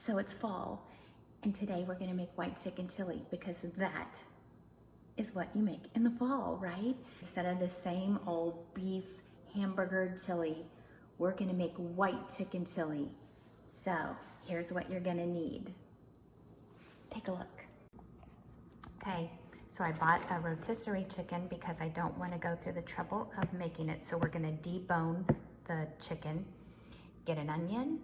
So it's fall, and today we're gonna make white chicken chili because that is what you make in the fall, right? Instead of the same old beef hamburger chili, we're gonna make white chicken chili. So here's what you're gonna need. Take a look. Okay, so I bought a rotisserie chicken because I don't want to go through the trouble of making it. So we're gonna debone the chicken. Get an onion.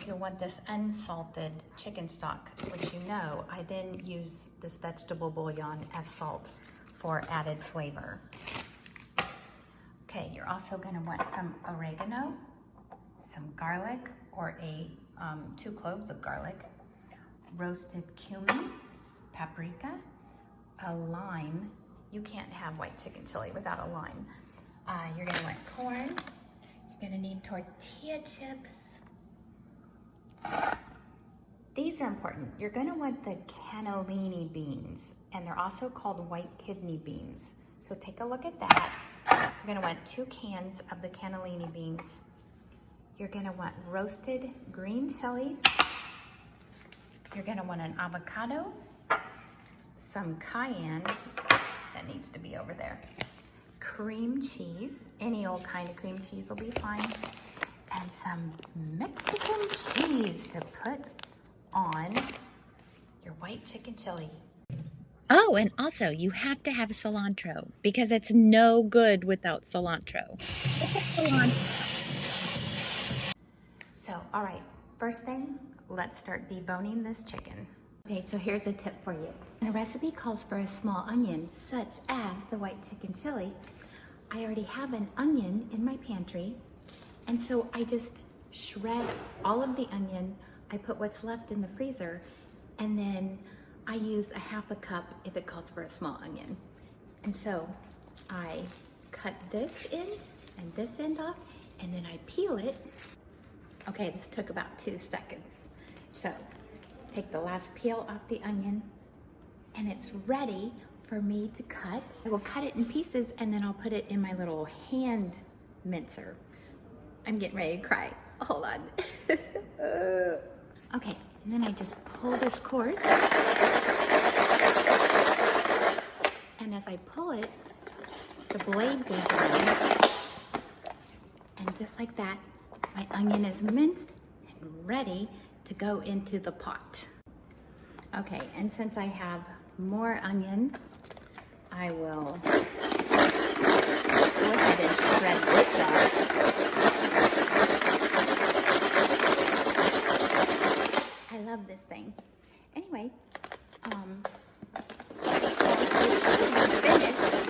You'll want this unsalted chicken stock, which you know I then use this vegetable bouillon as salt for added flavor. Okay, you're also gonna want some oregano, some garlic, or 2 cloves of garlic, roasted cumin, paprika, a lime. You can't have white chicken chili without a lime. You're gonna want corn. You're gonna need tortilla chips. These are important. You're gonna want the cannellini beans, and they're also called white kidney beans. So take a look at that. You're gonna want 2 cans of the cannellini beans. You're gonna want roasted green chilies. You're gonna want an avocado, some cayenne, that needs to be over there, cream cheese, any old kind of cream cheese will be fine, and some Mexican cheese to put on your white chicken chili. Oh, and also you have to have cilantro because it's no good without cilantro. So, all right, first thing, let's start deboning this chicken. Okay, so here's a tip for you. The recipe calls for a small onion, such as the white chicken chili. I already have an onion in my pantry, and so I just shred all of the onion. I put what's left in the freezer, and then I use a half a cup if it calls for a small onion. And so I cut this end and this end off, and then I peel it. Okay, this took about 2 seconds. So take the last peel off the onion, and it's ready for me to cut. I will cut it in pieces, and then I'll put it in my little hand mincer. I'm getting ready to cry. Hold on. Okay, and then I just pull this cord. And as I pull it, the blade goes around. And just like that, my onion is minced and ready to go into the pot. Okay, and since I have more onion, I will go ahead and shred this up. I love this thing. Anyway, it's finished,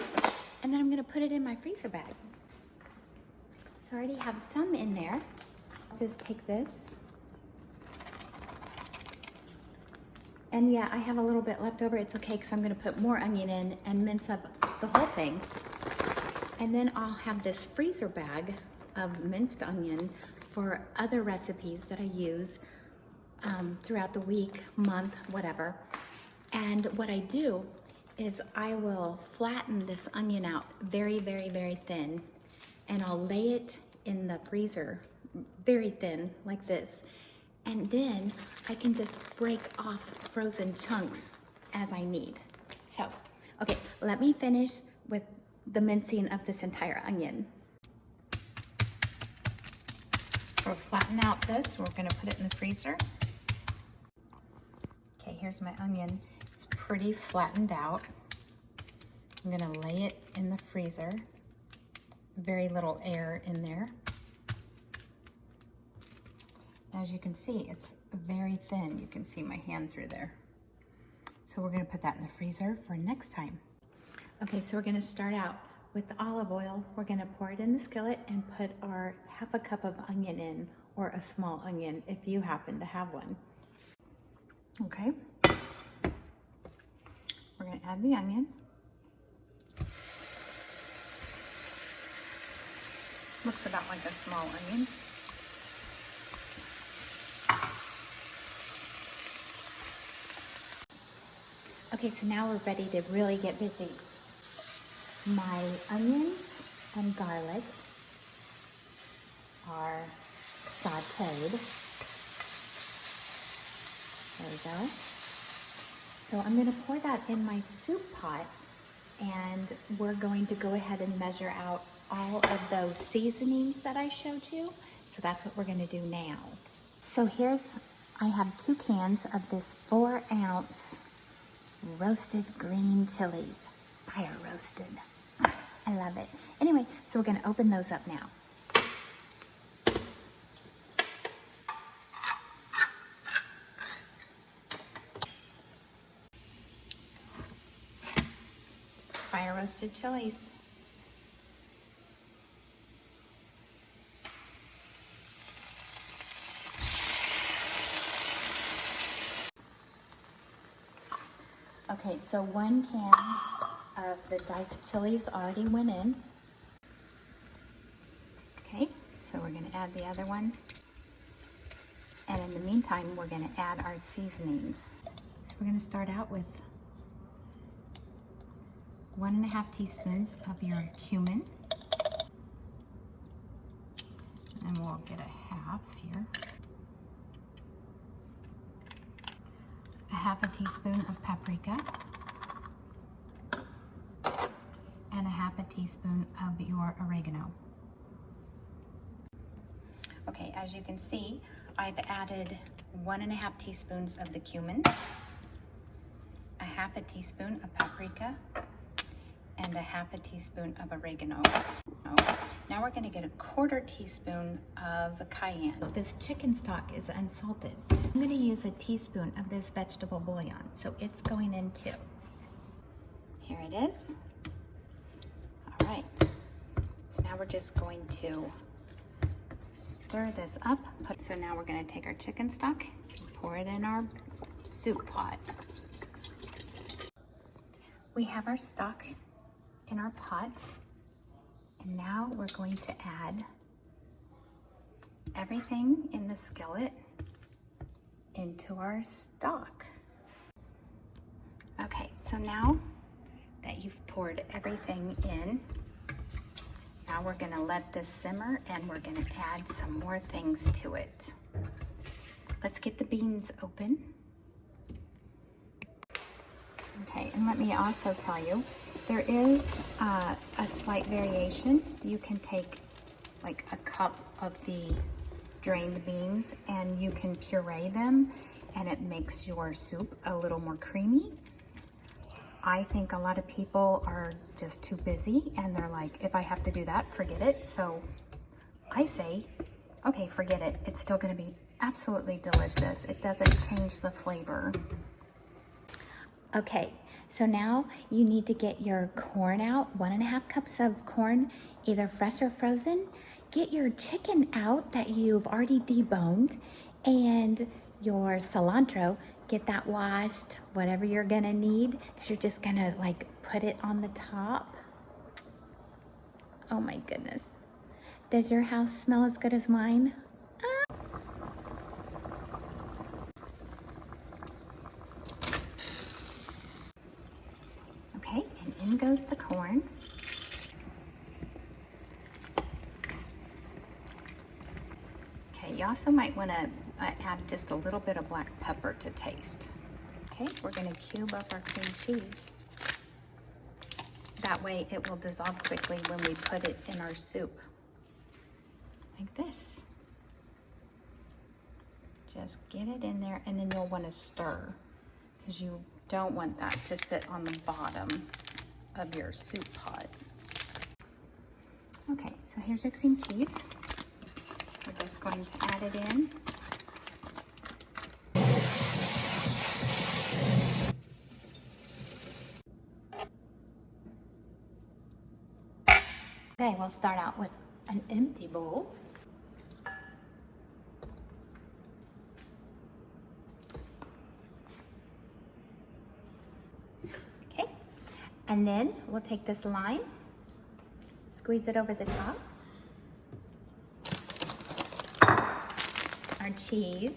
and then I'm gonna put it in my freezer bag. So I already have some in there. Just take this. And yeah, I have a little bit left over. It's okay, because I'm gonna put more onion in and mince up the whole thing. And then I'll have this freezer bag of minced onion for other recipes that I use throughout the week, month, whatever. And what I do is I will flatten this onion out very, very, very thin, and I'll lay it in the freezer very thin like this. And then I can just break off frozen chunks as I need. So, okay, let me finish with the mincing of this entire onion. We'll flatten out this. We're gonna put it in the freezer. Okay, here's my onion. It's pretty flattened out. I'm gonna lay it in the freezer. Very little air in there. As you can see, it's very thin. You can see my hand through there. So we're gonna put that in the freezer for next time. Okay, so we're gonna start out with the olive oil. We're gonna pour it in the skillet and put our half a cup of onion in, or a small onion if you happen to have one. Okay. We're gonna add the onion. Looks about like a small onion. Okay, so now we're ready to really get busy. My onions and garlic are sauteed. There we go. So I'm gonna pour that in my soup pot, and we're going to go ahead and measure out all of those seasonings that I showed you. So that's what we're gonna do now. So I have 2 cans of this 4-ounce roasted green chilies. Fire roasted. I love it. Anyway, so we're gonna open those up now. Fire roasted chilies. Okay, so 1 can of the diced chilies already went in. Okay, so we're gonna add the other one. And in the meantime, we're gonna add our seasonings. So we're gonna start out with 1.5 teaspoons of your cumin. And we'll get a half here. 1/2 teaspoon of paprika. And 1/2 teaspoon of your oregano. Okay, as you can see, I've added 1.5 teaspoons of the cumin, 1/2 teaspoon of paprika, and 1/2 teaspoon of oregano. Now we're gonna get 1/4 teaspoon of cayenne. This chicken stock is unsalted. I'm gonna use a teaspoon of this vegetable bouillon, so it's going in too. Here it is. All right, so now we're just going to stir this up. So now we're gonna take our chicken stock, pour it in our soup pot. We have our stock in our pot, and now we're going to add everything in the skillet into our stock. Okay, so now that you've poured everything in, now we're gonna let this simmer, and we're gonna add some more things to it. Let's get the beans open. Okay, and let me also tell you, there is a slight variation. You can take like a cup of the drained beans and you can puree them, and it makes your soup a little more creamy. I think a lot of people are just too busy and they're like, if I have to do that, forget it. So I say, okay, forget it. It's still gonna be absolutely delicious. It doesn't change the flavor. Okay, so now you need to get your corn out, 1.5 cups of corn, either fresh or frozen. Get your chicken out that you've already deboned, and your cilantro, get that washed, whatever you're gonna need, because you're just gonna like put it on the top. Oh my goodness. Does your house smell as good as mine? Okay, and in goes the corn. Okay, you also might want to add just a little bit of black pepper to taste. Okay, we're going to cube up our cream cheese. That way it will dissolve quickly when we put it in our soup. Like this. Just get it in there, and then you'll want to stir, because you don't want that to sit on the bottom of your soup pot. Okay, so here's your cream cheese. We're just going to add it in. Okay, we'll start out with an empty bowl. Okay, and then we'll take this lime, squeeze it over the top. Our cheese.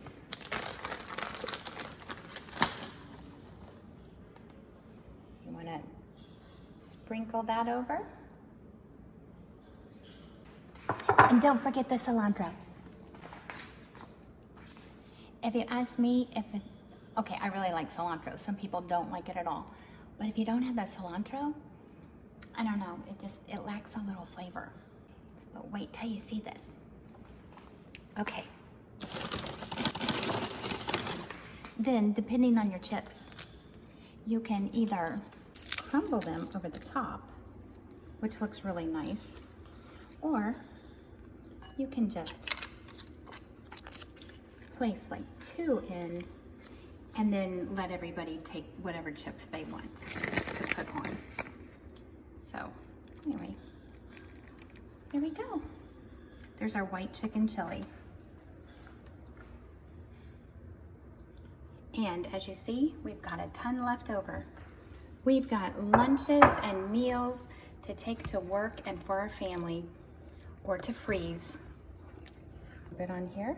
You want to sprinkle that over. And don't forget the cilantro. If you ask me if Okay, I really like cilantro. Some people don't like it at all. But if you don't have that cilantro, I don't know, it lacks a little flavor. But wait till you see this. Okay. Then, depending on your chips, you can either crumble them over the top, which looks really nice, or you can just place like 2 in and then let everybody take whatever chips they want to put on. So anyway, there we go. There's our white chicken chili. And as you see, we've got a ton left over. We've got lunches and meals to take to work and for our family, or to freeze. Put it on here.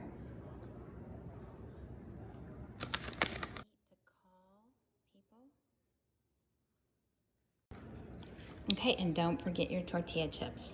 Okay, and don't forget your tortilla chips.